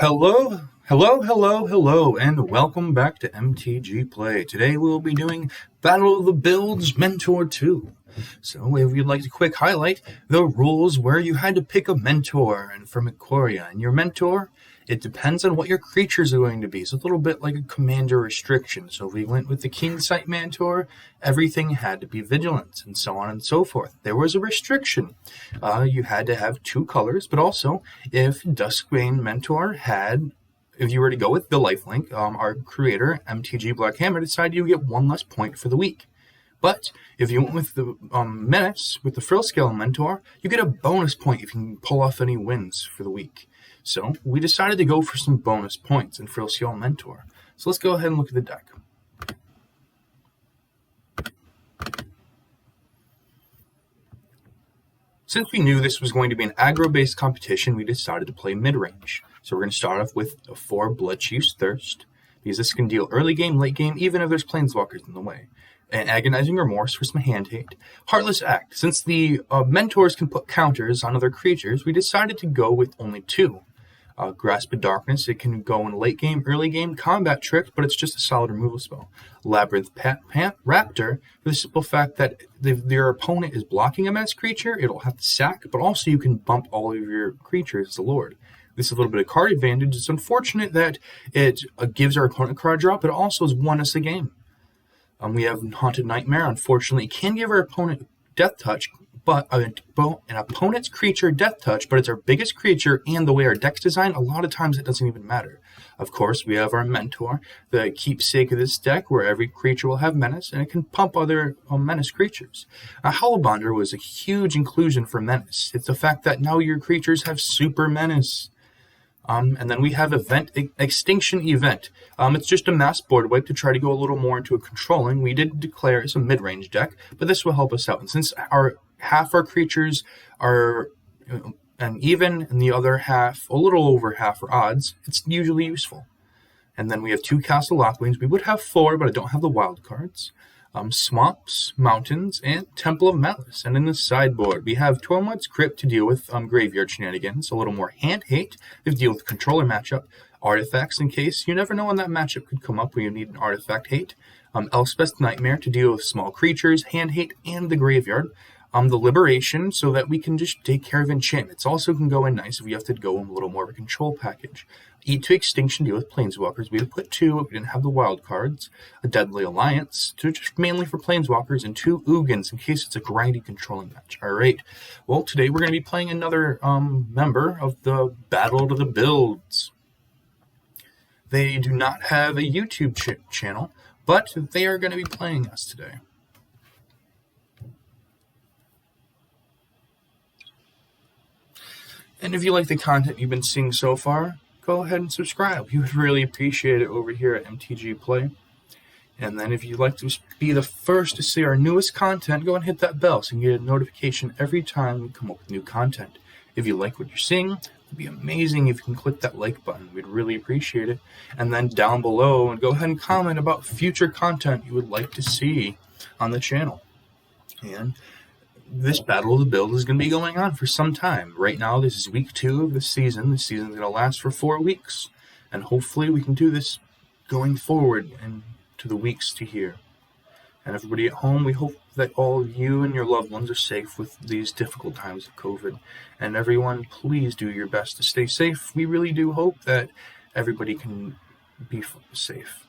Hello, and welcome back to MTGplay. Today we'll be doing Battle of the Builds Mentor 2. So if you'd like to quick highlight the rules where you had to pick a mentor and from Ikoria. And your mentor, it depends on what your creatures are going to be. So it's a little bit like a commander restriction. So if we went with the Keensight mentor, everything had to be vigilant and so on and so forth. There was a restriction. You had to have 2 colors, but also if Duskbane mentor had, if you were to go with the lifelink, our creator, MTG Blackhammer, decided you get 1 less point for the week. But if you went with the Menace, with the Frill Scale mentor, you get a bonus point if you can pull off any wins for the week. So we decided to go for some bonus points in Frill Scale mentor. So let's go ahead and look at the deck. Since we knew this was going to be an aggro-based competition, we decided to play mid-range. So we're going to start off with a 4 Bloodchief's Thirst, because this can deal early game, late game, even if there's Planeswalkers in the way. And Agonizing Remorse for some hand hate. Heartless Act. Since the mentors can put counters on other creatures, we decided to go with only 2. Grasp of Darkness, it can go in late game, early game, combat tricks, but it's just a solid removal spell. Labyrinth Raptor, for the simple fact that if your opponent is blocking a menace creature, it'll have to sack, but also you can bump all of your creatures as a lord. This is a little bit of card advantage. It's unfortunate that it gives our opponent card drop, but it also has won us the game. We have Haunted Nightmare. Unfortunately, it can give our opponent Death Touch, but an opponent's creature Death Touch, but it's our biggest creature, and the way our deck's designed, a lot of times it doesn't even matter. Of course, we have our Mentor, the keepsake of this deck, where every creature will have Menace, and it can pump other Menace creatures. Hellbonder was a huge inclusion for Menace. It's the fact that now your creatures have Super Menace. And then we have Extinction Event. It's just a mass board wipe to try to go a little more into a controlling. We did declare it's a mid-range deck, but this will help us out. And since half our creatures are an even and the other half, a little over half, are odds, it's usually useful. And then we have 2 Castle Lockwings. We would have 4, but I don't have the wild cards. Swamps, Mountains, and Temple of Malice. And in the sideboard, we have Tormod's Crypt to deal with graveyard shenanigans, a little more hand hate to deal with the controller matchup, artifacts in case you never know when that matchup could come up where you need an artifact hate, Elspeth's Nightmare to deal with small creatures, hand hate, and the graveyard, the Liberation so that we can just take care of enchantments. Also can go in nice if we have to go in a little more of a control package. Eat to Extinction, deal with Planeswalkers. We would put 2 if we didn't have the wild cards. A Deadly Alliance, just mainly for Planeswalkers, and 2 Ugins in case it's a grindy controlling match. Alright, well today we're going to be playing another member of the Battle of the Builds. They do not have a YouTube channel, but they are going to be playing us today. And if you like the content you've been seeing so far, go ahead and subscribe. We would really appreciate it over here at MTGplay. And then if you'd like to be the first to see our newest content, go and hit that bell so you can get a notification every time we come up with new content. If you like what you're seeing, it would be amazing if you can click that like button. We'd really appreciate it. And then down below, and go ahead and comment about future content you would like to see on the channel. And this Battle of the Build is going to be going on for some time. Right now, this is week 2 of the season. The season's going to last for 4 weeks. And hopefully we can do this going forward and to the weeks to here. And everybody at home, we hope that all of you and your loved ones are safe with these difficult times of COVID. And everyone, please do your best to stay safe. We really do hope that everybody can be safe.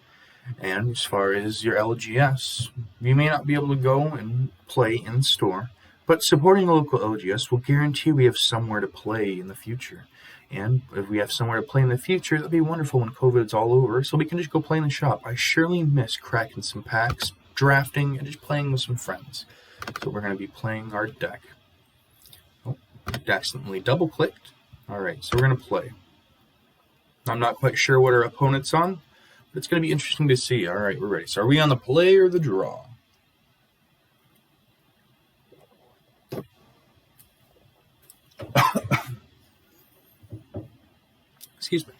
And as far as your LGS, you may not be able to go and play in store, but supporting the local LGS will guarantee we have somewhere to play in the future. And if we have somewhere to play in the future, that'd be wonderful when COVID's all over, so we can just go play in the shop. I surely miss cracking some packs, drafting, and just playing with some friends. So we're going to be playing our deck. Oh, accidentally double-clicked. Alright, so we're going to play. I'm not quite sure what our opponent's on, but it's going to be interesting to see. Alright, we're ready. So are we on the play or the draw? Excuse me.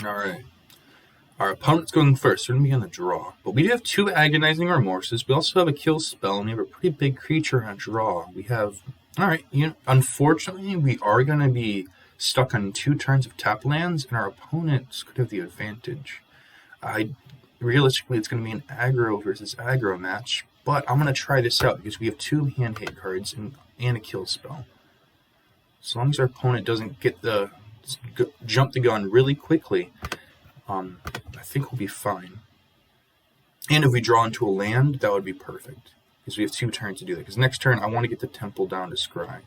All right. Our Opponent's going first. We're going to be on the draw. But we do have 2 Agonizing Remorses. We also have a kill spell, and we have a pretty big creature on draw. We have... Alright, unfortunately, we are going to be stuck on 2 turns of tap lands, and our opponents could have the advantage. Realistically, it's going to be an aggro versus aggro match, but I'm going to try this out because we have 2 hand hate cards and a kill spell. As long as our opponent doesn't get jump the gun really quickly, I think we'll be fine. And if we draw into a land, that would be perfect. Because we have 2 turns to do that. Because next turn, I want to get the temple down to scry.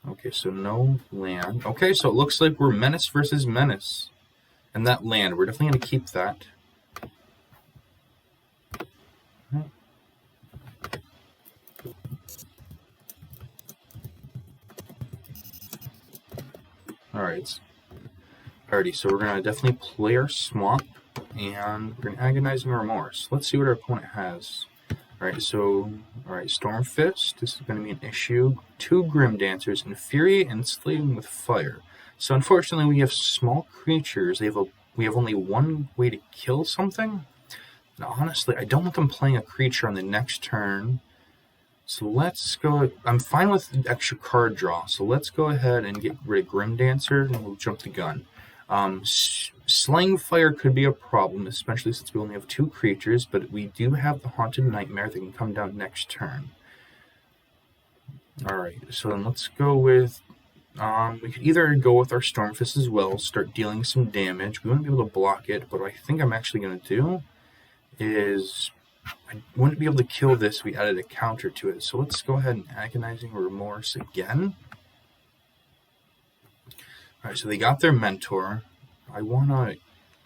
Okay, so no land. Okay, so it looks like we're menace versus menace. And that land, we're definitely going to keep that. Alright. Alrighty, so we're going to definitely play our swamp. And we're going to Agonizing Remorse. Let's see what our opponent has. Alright, so... Alright, Stormfist. This is going to be an issue. 2 Grim Dancers, Infuriate, and Enslaving with Fire. So unfortunately, we have small creatures. We have only 1 way to kill something. And honestly, I don't want them playing a creature on the next turn. So let's go... I'm fine with extra card draw. So let's go ahead and get rid of Grim Dancer, and we'll jump the gun. Slaying Fire could be a problem, especially since we only have 2 creatures, but we do have the Haunted Nightmare that can come down next turn. Alright, so then let's go with... we could either go with our Stormfist as well, start dealing some damage. We wouldn't be able to block it, but what I think I'm actually going to do is... I wouldn't be able to kill this if we added a counter to it. So let's go ahead and Agonizing Remorse again. Alright, so they got their Mentor. I want to...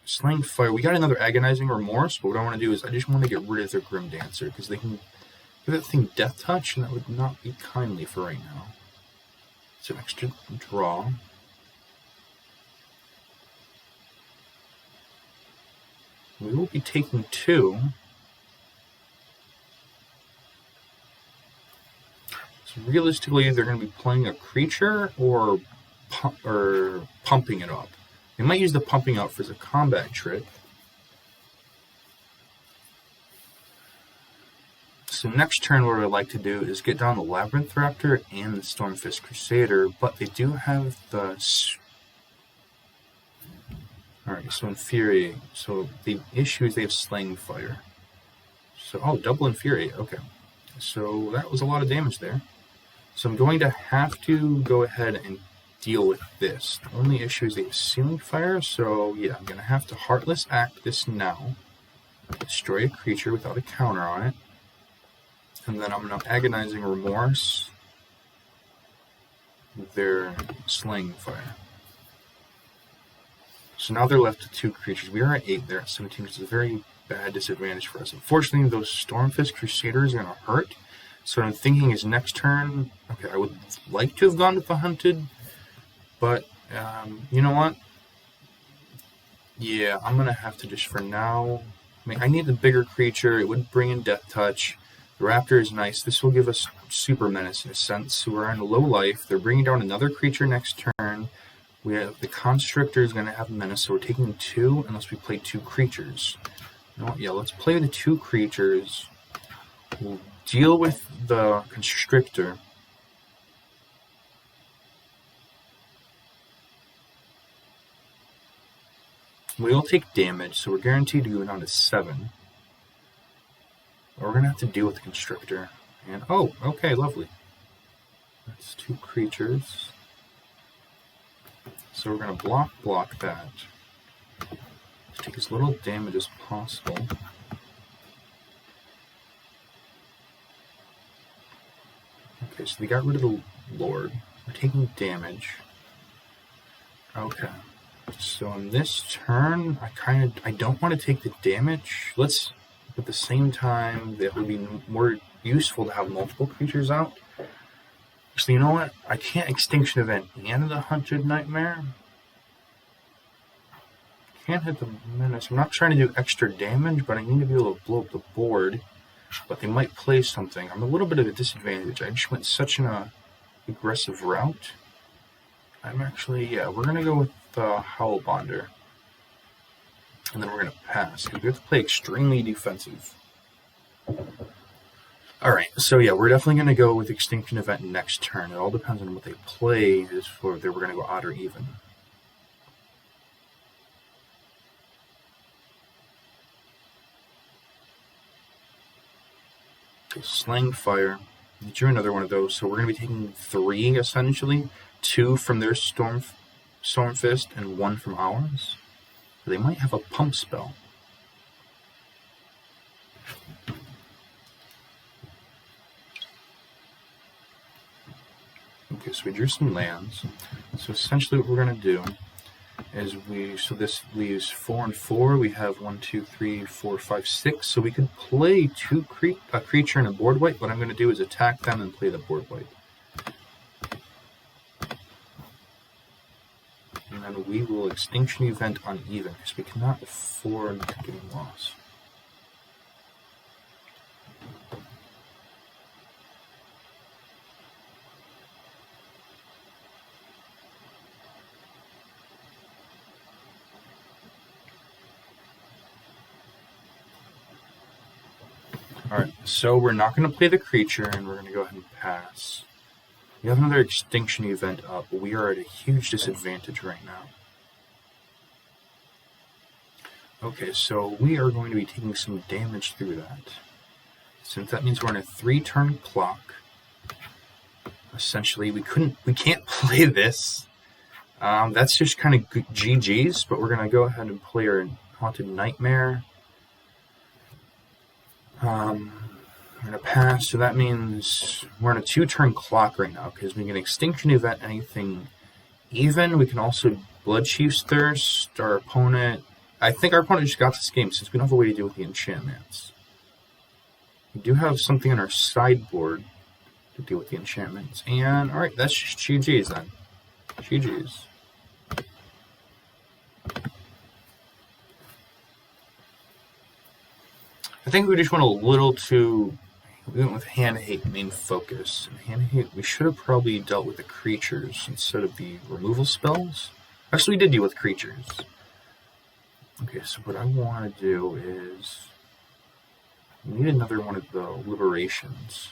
Slaying Fire. We got another Agonizing Remorse, but what I want to do is I just want to get rid of their Grim Dancer, because they can give that thing Death Touch, and that would not be kindly for right now. It's an extra draw. We will be taking 2. So realistically, they're going to be playing a creature or pumping it up. They might use the pumping up as a combat trick. So next turn, what I'd like to do is get down the Labyrinth Raptor and the Stormfist Crusader, but they do have the... Alright, so Infuriate. So the issue is they have Slaying Fire. So, oh, double Infuriate, okay. So that was a lot of damage there. So I'm going to have to go ahead and deal with this. The only issue is they have Sealing Fire, so yeah, I'm going to have to Heartless Act this now. Destroy a creature without a counter on it. And then I'm going to Agonizing Remorse their Slaying Fire. So now they're left to 2 creatures. We are at 8, they're at 17, which is a very bad disadvantage for us. Unfortunately, those Stormfist Crusaders are going to hurt. So what I'm thinking is next turn, okay, I would like to have gone with the Hunted, but you know what? Yeah, I'm going to have to just for now, I need the bigger creature. It would bring in Death Touch. The Raptor is nice. This will give us super menace in a sense. So we're on low life. They're bringing down another creature next turn. We have the Constrictor is going to have menace, so we're taking 2 unless we play 2 creatures. You know what? Yeah, let's play the 2 creatures. We'll deal with the Constrictor. We'll take damage, so we're guaranteed to go down to 7. But we're going to have to deal with the Constrictor. And, oh, okay, lovely. That's 2 creatures. So we're going to block that. Take as little damage as possible. Okay, so they got rid of the Lord. We're taking damage. Okay. So on this turn, I don't want to take the damage. Let's, at the same time, that would be more useful to have multiple creatures out. So you know what? I can't Extinction Event and the Haunted Nightmare. Can't hit the menace. I'm not trying to do extra damage, but I need to be able to blow up the board. But they might play something. I'm a little bit at a disadvantage. I just went such an aggressive route. we're going to go with Howl Bonder. And then we're going to pass, because we have to play extremely defensive. Alright, so yeah, we're definitely going to go with Extinction Event next turn. It all depends on what they play, as for whether we're going to go odd or even. Okay, Slang Fire. We drew another one of those, so we're going to be taking 3, essentially. 2 from their Storm Fist and 1 from ours. They might have a Pump spell. Okay, so we drew some lands. So essentially what we're going to do is this leaves 4 and 4. We have 1, 2, 3, 4, 5, 6. So we could play a creature and a board wipe. What I'm going to do is attack them and play the board wipe. And then we will Extinction Event uneven, because we cannot afford getting lost. Alright, so we're not going to play the creature, and we're going to go ahead and pass. We have another Extinction Event up, but we are at a huge disadvantage right now. Okay, so we are going to be taking some damage through that. Since that means we're on a 3-turn clock. Essentially, we can't play this. That's just kind of GG's, but we're going to go ahead and play our Haunted Nightmare. We're going to pass, so that means we're on a 2-turn clock right now, because we can Extinction Event anything even. We can also Bloodchief's Thirst. Our opponent... I think our opponent just got this game, since we don't have a way to deal with the enchantments. We do have something on our sideboard to deal with the enchantments. And, alright, that's just GG's then. GG's. I think we just went a little too... We went with Hand Hate main focus. And Hand Hate, we should have probably dealt with the creatures instead of the removal spells. Actually, we did deal with creatures. Okay, so what I want to do is... We need another one of the Liberations.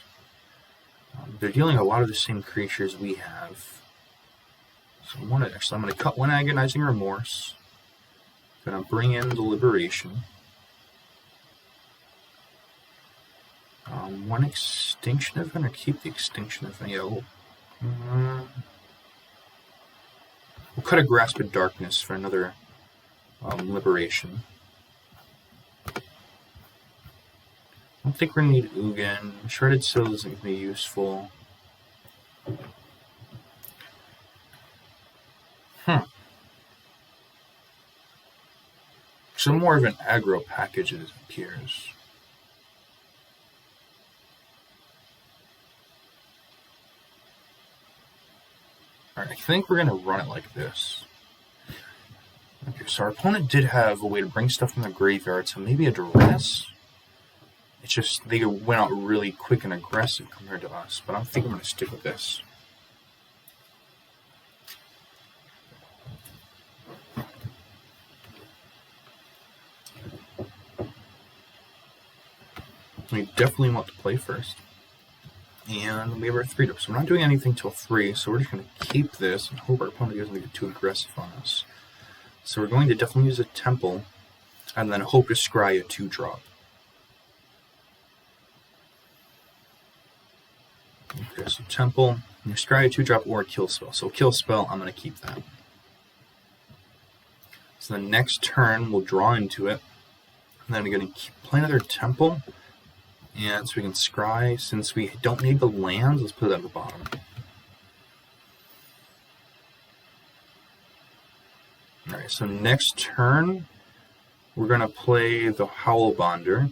They're dealing a lot of the same creatures we have. So I'm going to cut one Agonizing Remorse. I'm going to bring in the Liberation. One Extinction Event, or keep the Extinction Event? Yeah, we'll cut a Grasp of Darkness for another Liberation. I don't think we're going to need Ugin. Shredded Seal isn't going to be useful. So more of an aggro package, it appears. Alright, I think we're going to run it like this. Okay, so our opponent did have a way to bring stuff from the graveyard, so maybe a Duress. It's just they went out really quick and aggressive compared to us, but I think I'm going to stick with this. We definitely want to play first. And we have our 3-drop, so we're not doing anything till 3, so we're just going to keep this and hope our opponent doesn't get too aggressive on us. So we're going to definitely use a Temple, and then hope to scry a 2-drop. Okay, so Temple, you scry a 2-drop or a Kill Spell. So Kill Spell, I'm going to keep that. So the next turn, we'll draw into it, and then we're going to play another Temple. And so we can scry, since we don't need the lands, let's put it at the bottom. Alright, so next turn, we're going to play the Howl Bonder.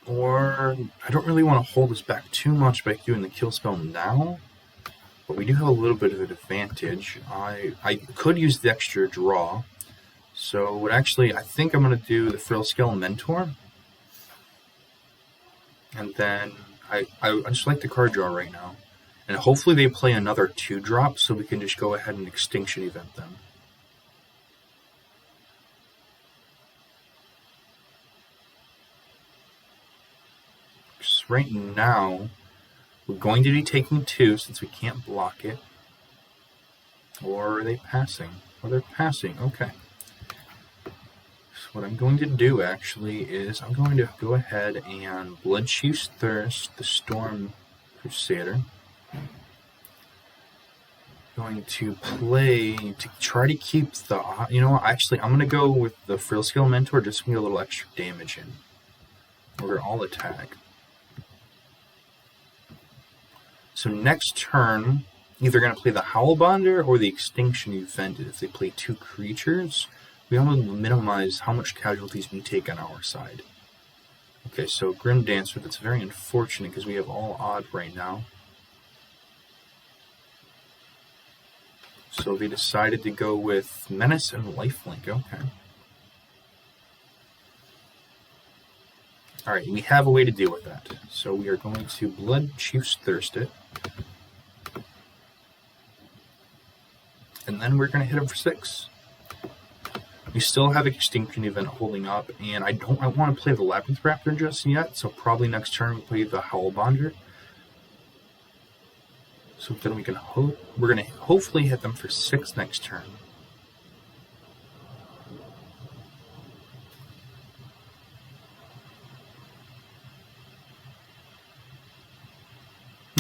Or, I don't really want to hold this back too much by doing the Kill Spell now. But we do have a little bit of an advantage. I could use the extra draw. So, I think I'm going to do the Frillscale Mentor. And then, I just like the card draw right now. And hopefully they play another 2-drop so we can just go ahead and extinction event them. Because right now, we're going to be taking 2 since we can't block it. Or are they passing? Oh, they're passing. Okay. So what I'm going to do actually is I'm going to go ahead and Bloodchief's Thirst the Storm Crusader. Going to play to try to keep the, actually I'm going to go with the Frill Scale Mentor just to get a little extra damage in. We're going to all attack. So next turn, either going to play the Howlbonder or the Extinction Event. If they play 2 creatures, we want to minimize how much casualties we take on our side. Okay, so Grim Dancer, that's very unfortunate because we have all odd right now. So they decided to go with Menace and Lifelink. Okay. Alright, we have a way to deal with that. So we are going to Bloodchief's Thirst it. And then we're going to hit him for 6. We still have Extinction Event holding up, and I want to play the Labyrinth Raptor just yet, so probably next turn we play the Howlbonder. So then we can we're going to hopefully hit them for 6 next turn.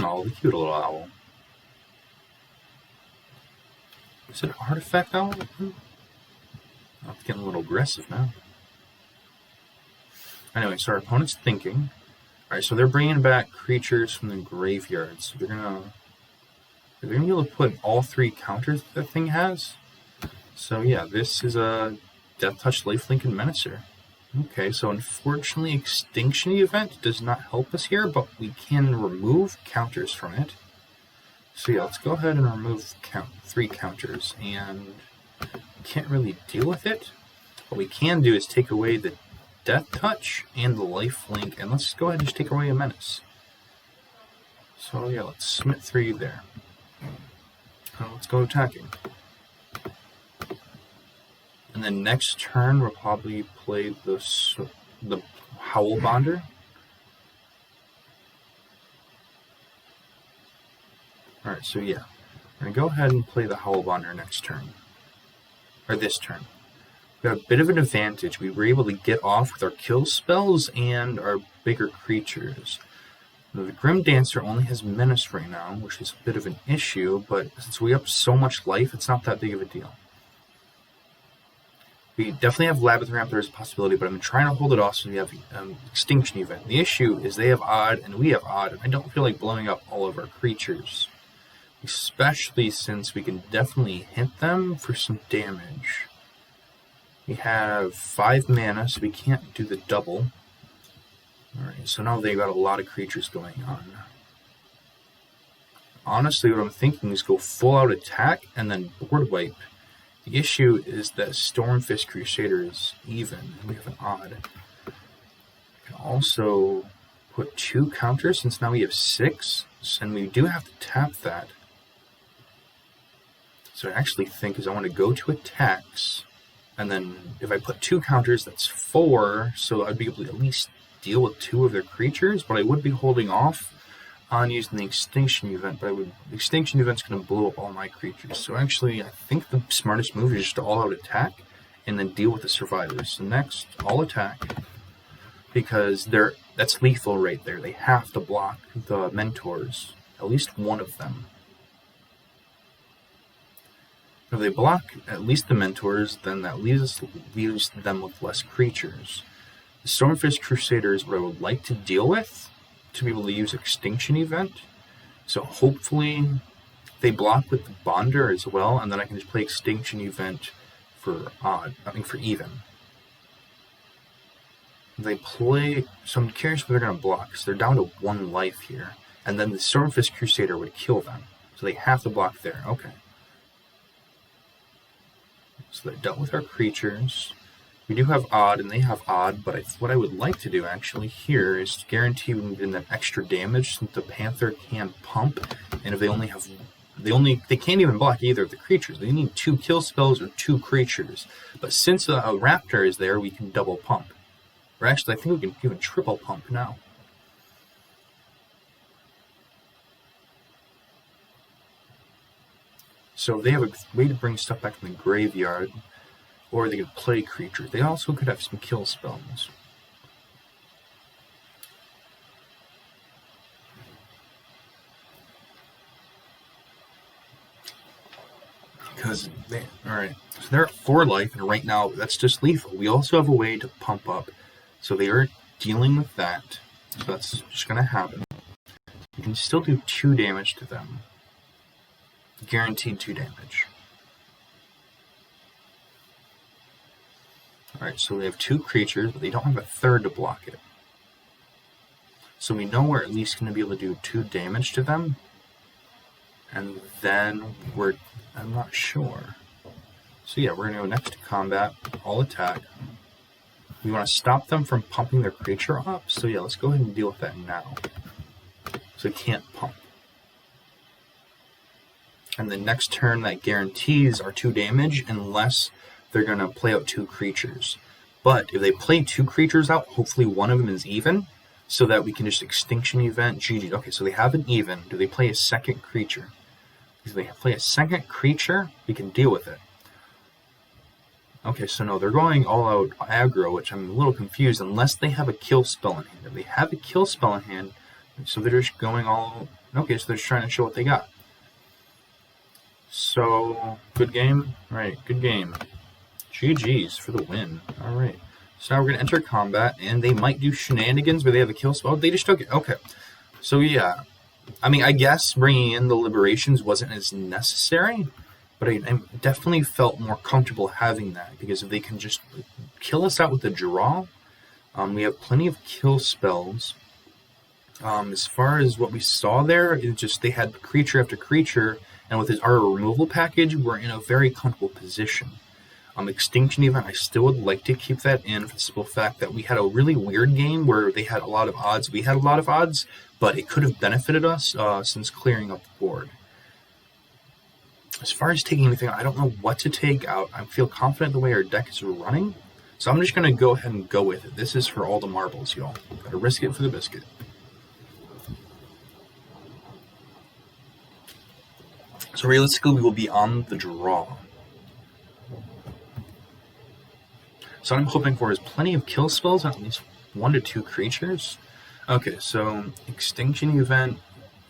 Oh, the cute little owl. Is it an artifact owl? Oh, it's getting a little aggressive now. Anyway, so our opponent's thinking. Alright, so they're bringing back creatures from the graveyard. So they're gonna be able to put all 3 counters that thing has. So yeah, this is a Death Touch, Lifelink, and Menacer. Okay, so unfortunately Extinction Event does not help us here, but we can remove counters from it. So yeah, let's go ahead and remove 3 counters, and we can't really deal with it. What we can do is take away the Death Touch and the Lifelink, and let's go ahead and just take away a Menace. So yeah, let's submit 3 there. Let's go attacking. And then next turn we'll probably play the Howlbonder. Alright, so yeah. We're going to go ahead and play the Howlbonder next turn. Or this turn. We got a bit of an advantage. We were able to get off with our kill spells and our bigger creatures. Now, the Grim Dancer only has Menace right now, which is a bit of an issue, but since we up so much life, it's not that big of a deal. We definitely have Labyrinth Raptor as a possibility, but I'm trying to hold it off so we have Extinction Event. The issue is they have Odd and we have Odd, and I don't feel like blowing up all of our creatures. Especially since we can definitely hit them for some damage. We have 5 mana, so we can't do the double. Alright, so now they've got a lot of creatures going on. Honestly, what I'm thinking is go full out attack and then board wipe. The issue is that Stormfist Crusader is even, and we have an odd. We can also put 2 counters since now we have 6, and we do have to tap that. So I actually think is I want to go to attacks, and then if I put 2 counters, that's 4, so I'd be able to at least deal with 2 of their creatures, but I would be holding off on using the Extinction Event, but the Extinction Event's going to blow up all my creatures. So actually, I think the smartest move is just to all-out attack, and then deal with the survivors. So next, all attack, because that's lethal right there. They have to block the mentors, at least one of them. If they block at least the mentors, then that leaves them with less creatures. The Stormfist Crusader is what I would like to deal with, to be able to use Extinction Event. So hopefully they block with the Bonder as well, and then I can just play Extinction Event for even. They play, so I'm curious what they're going to block, because they're down to 1 life here, and then the Stormfist Crusader would kill them. So they have to block there. Okay. So they dealt with our creatures. We do have odd, and they have odd, but what I would like to do actually here is to guarantee we can give them extra damage since the Panther can pump, and if they only have, they can't even block either of the creatures. They need 2 kill spells or 2 creatures. But since a Raptor is there, we can double pump. Or actually, I think we can even triple pump now. So if they have a way to bring stuff back in the graveyard, or they could play creatures. They also could have some kill spells. Because alright, so they're at 4 life, and right now that's just lethal. We also have a way to pump up, so they are dealing with that. So that's just going to happen. You can still do 2 damage to them. Guaranteed 2 damage. Alright, so they have 2 creatures, but they don't have a third to block it. So we know we're at least going to be able to do 2 damage to them. And then I'm not sure. So yeah, we're going to go next to combat, all attack. We want to stop them from pumping their creature up. So yeah, let's go ahead and deal with that now. So they can't pump. And the next turn that guarantees our 2 damage unless they're going to play out 2 creatures. But if they play 2 creatures out, hopefully one of them is even, so that we can just extinction event GG. Okay, so they have an even. Do they play a second creature? If they play a second creature, we can deal with it. Okay, so no, they're going all out aggro, which I'm a little confused, unless they have a kill spell in hand. If they have a kill spell in hand, so they're just going all... Okay, so they're just trying to show what they got. So, good game? Right, good game. GG's for the win. Alright. So now we're going to enter combat, and they might do shenanigans where they have a kill spell. Oh, they just took it. Okay. So yeah. I mean, I guess bringing in the liberations wasn't as necessary, but I definitely felt more comfortable having that, because if they can just kill us out with a draw, we have plenty of kill spells. As far as what we saw there, it just they had creature after creature, and with our removal package, we're in a very comfortable position. Extinction event, I still would like to keep that in for the simple fact that we had a really weird game where they had a lot of odds. We had a lot of odds, but it could have benefited us since clearing up the board. As far as taking anything, I don't know what to take out. I feel confident the way our deck is running, so I'm just going to go ahead and go with it. This is for all the marbles, y'all. Gotta risk it for the biscuit. So realistically, we will be on the draw. So what I'm hoping for is plenty of kill spells on at least 1 to 2 creatures. Okay, so Extinction Event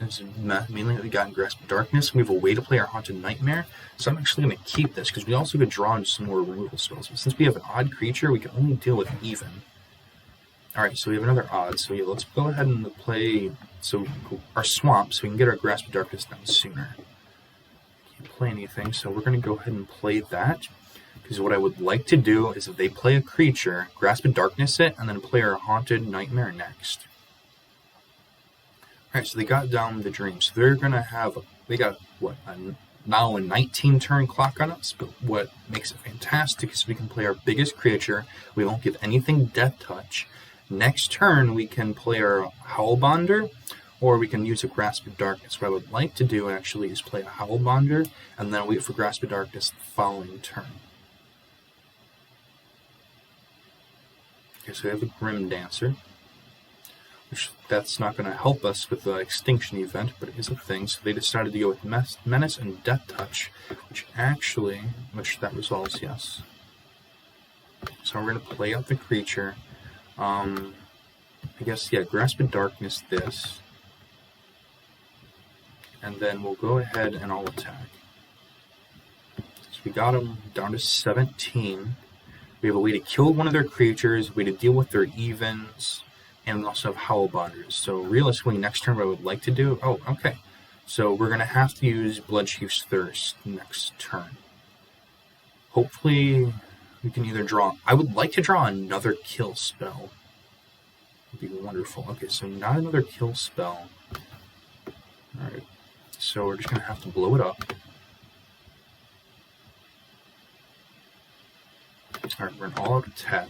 is mainly that we got in Grasp of Darkness. We have a way to play our Haunted Nightmare, so I'm actually going to keep this, because we also could draw in some more removal spells. But since we have an odd creature, we can only deal with even. Alright, so we have another odd, so yeah, let's go ahead and play our Swamp, so we can get our Grasp of Darkness down sooner. Can't play anything, so we're going to go ahead and play that. Because what I would like to do is if they play a creature, Grasp of Darkness it, and then play our Haunted Nightmare next. Alright, so they got down the Dream. So they're going to have, they got, now a 19 turn clock on us, but what makes it fantastic is we can play our biggest creature, we won't give anything Death Touch. Next turn, we can play our Howlbonder, or we can use a Grasp of Darkness. What I would like to do, actually, is play a Howlbonder, and then wait for Grasp of Darkness the following turn. Okay, so we have a Grim Dancer, which that's not going to help us with the Extinction Event, but it is a thing. So they decided to go with Menace and Death Touch, which that resolves, yes. So we're going to play out the creature. I guess, yeah, Grasp of Darkness this. And then we'll go ahead and I'll attack. So we got them down to 17. We have a way to kill one of their creatures, a way to deal with their evens, and we also have Howlbonders. So realistically, next turn what I would like to do... Oh, okay. So we're going to have to use Bloodchief's Thirst next turn. Hopefully, we can either draw... I would like to draw another kill spell. Would be wonderful. Okay, so not another kill spell. Alright. So we're just going to have to blow it up. Alright, we're an all-out attack.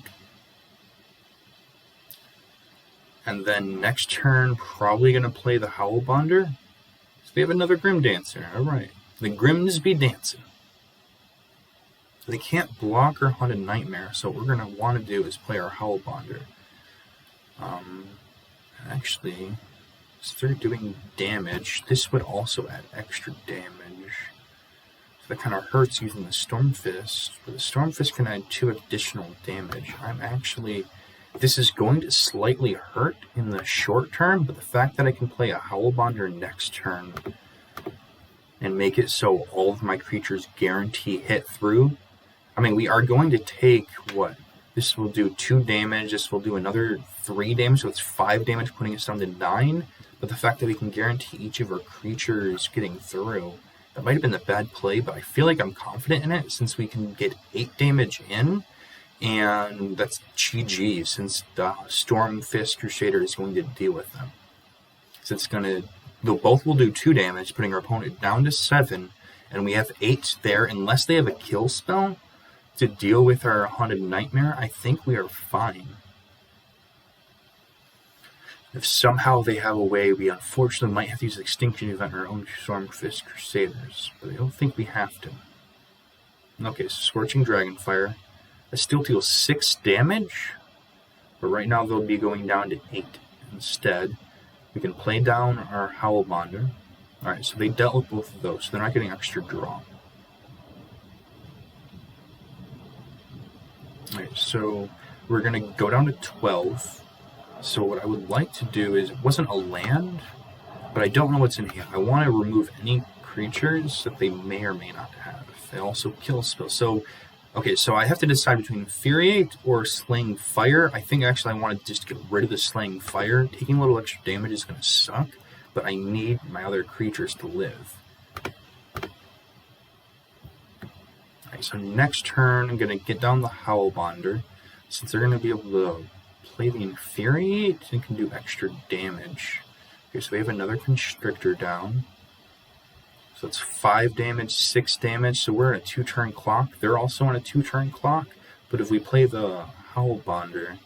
And then next turn, probably going to play the Howlbonder. So we have another Grim Dancer. Alright. The Grims be dancing. They can't block our Haunted Nightmare, so what we're going to want to do is play our Howlbonder. Actually, start doing damage. This would also add extra damage. So that kind of hurts using the Storm Fist, but the Storm Fist can add 2 additional damage. This is going to slightly hurt in the short term, but the fact that I can play a Howlbonder next turn and make it so all of my creatures guarantee hit through. We are going to take what? This will do 2 damage, this will do another 3 damage, so it's 5 damage, putting us down to 9. But the fact that we can guarantee each of our creatures getting through, that might have been the bad play, but I feel like I'm confident in it since we can get 8 damage in. And that's GG, since the Storm Fist Crusader is going to deal with them. So both will do 2 damage, putting our opponent down to 7, and we have 8 there. Unless they have a kill spell to deal with our Haunted Nightmare, I think we are fine. If somehow they have a way, we unfortunately might have to use Extinction Event on our own Storm Fist Crusaders, but I don't think we have to. Okay, so Scorching Dragonfire. That still deals 6 damage, but right now they'll be going down to 8 instead. We can play down our Howlbonder. Alright, so they dealt with both of those, so they're not getting extra draw. Alright, so we're going to go down to 12. So what I would like to do is, it wasn't a land, but I don't know what's in here. I want to remove any creatures that they may or may not have. They also kill spells. So I have to decide between Infuriate or Slaying Fire. I think actually I want to just get rid of the Slaying Fire. Taking a little extra damage is going to suck, but I need my other creatures to live. Alright, so next turn I'm going to get down the Howlbonder. Since they're going to be able to play the Infuriate, and can do extra damage. Okay, so we have another Constrictor down. So it's 5 damage, 6 damage, so we're on a 2-turn clock. They're also on a 2-turn clock, but if we play the Howlbonder,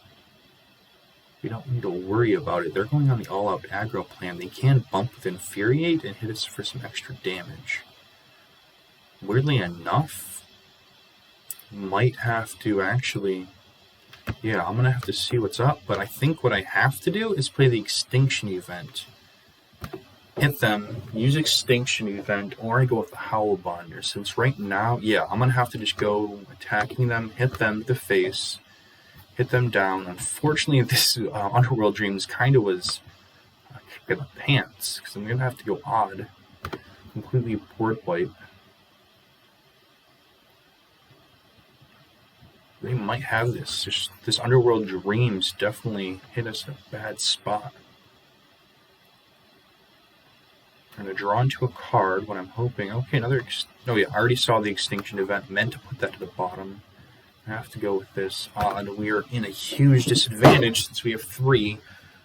we don't need to worry about it. They're going on the all-out aggro plan. They can bump with Infuriate and hit us for some extra damage. Weirdly enough, might have to actually... Yeah, I'm going to have to see what's up, but I think what I have to do is play the Extinction Event. Hit them, use Extinction Event, or I go with the Howlbonder. Since right now, yeah, I'm going to have to just go attacking them, hit them to the face, hit them down. Unfortunately, this Underworld Dreams kind of was in the pants, because I'm going to have to go odd. Completely board wipe. They might have this. This Underworld Dreams definitely hit us in a bad spot. I'm going to draw into a card, what I'm hoping. Okay, I already saw the Extinction Event. Meant to put that to the bottom. I have to go with this odd. We are in a huge disadvantage since we have 3.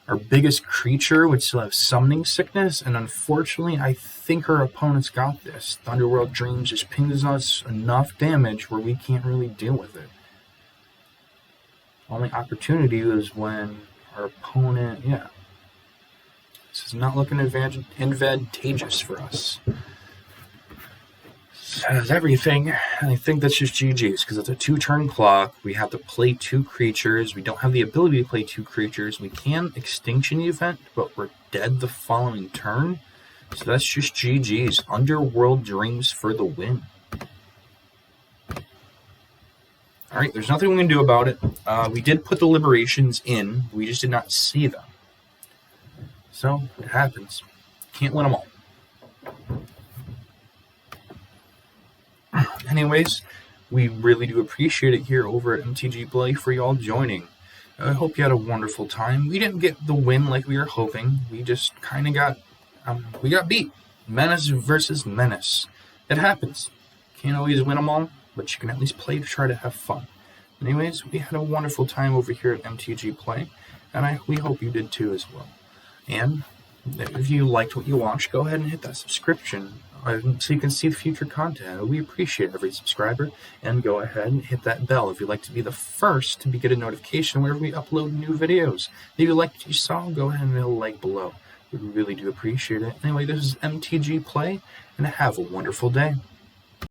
Our biggest creature would still have Summoning Sickness, and unfortunately, I think our opponent's got this. The Underworld Dreams just pings us enough damage where we can't really deal with it. Only opportunity is when our opponent, this is not looking advantageous for us. So that's everything. I think that's just GG's, because it's a 2-turn clock. We have to play 2 creatures. We don't have the ability to play 2 creatures. We can Extinction Event, but we're dead the following turn. So that's just GG's. Underworld Dreams for the win. Alright, there's nothing we can do about it. We did put the Liberations in. We just did not see them. So, it happens. Can't win them all. Anyways, we really do appreciate it here over at MTGplay for y'all joining. I hope you had a wonderful time. We didn't get the win like we were hoping. We just kind of got... we got beat. Menace versus Menace. It happens. Can't always win them all, but you can at least play to try to have fun. Anyways, we had a wonderful time over here at MTGplay, and we hope you did too as well. And if you liked what you watched, go ahead and hit that subscription so you can see the future content. We appreciate every subscriber, and go ahead and hit that bell if you'd like to be the first to get a notification whenever we upload new videos. If you liked what you saw, go ahead and hit a like below. We really do appreciate it. Anyway, this is MTGplay, and have a wonderful day.